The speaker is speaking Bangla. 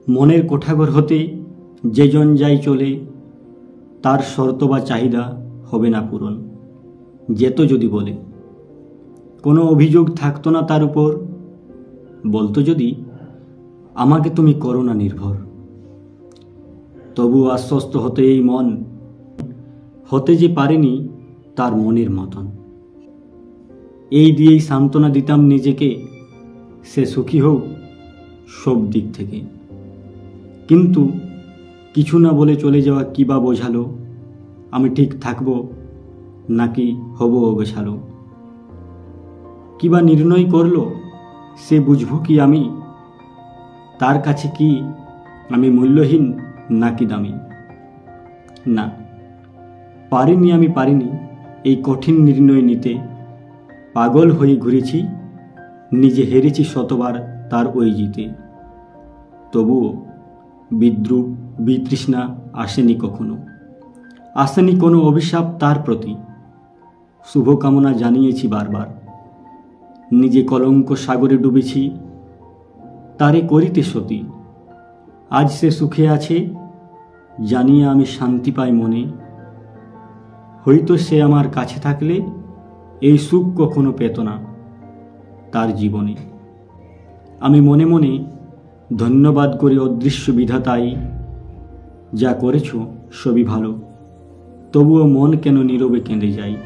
মনের কোঠাঘর হতে যেজন যাই চলে, তার শর্ত বা চাহিদা হবে না পূরণ। যেত যদি বলে, কোনো অভিযোগ থাকতো না তার উপর। বলতো যদি, আমাকে তুমি করো না নির্ভর। তবু আশ্বস্ত হতো এই মন, হতে যে পারেনি তার মনের মতন। এই দিয়েই সান্ত্বনা দিতাম নিজেকে, সে সুখী হোক সব দিক থেকে। কিন্তু কিছু না বলে চলে যাওয়া কি বা বোঝালো, আমি ঠিক থাকবো নাকি হব অগোছালো। কি বা নির্ণয় করলো, সে বুঝবো কি আমি, তার কাছে কি আমি মূল্যহীন নাকি দামি। না, আমি পারিনি এই কঠিন নির্ণয় নিতে। পাগল হয়ে ঘুরেছি, নিজে হেরেছি শতবার তার ওই জিতে। তবুও বিদ্রুপ বিতৃষ্ণা আসেনি কখনো, আসেনি কোনো অভিশাপ তার প্রতি। শুভকামনা জানিয়েছি বারবার, নিজে কলঙ্ক সাগরে ডুবেছি তারে করিতে সতী। আজ সে সুখে আছে জানিয়ে আমি শান্তি পাই মনে। হয়তো সে আমার কাছে থাকলে এই সুখ কখনো পেত না তার জীবনে। আমি মনে মনে ধন্যবাদ করি অদৃশ্য বিধাতাই, যা করেছ সবই ভালো। তবুও মন কেন নীরবে কেঁদে যায়।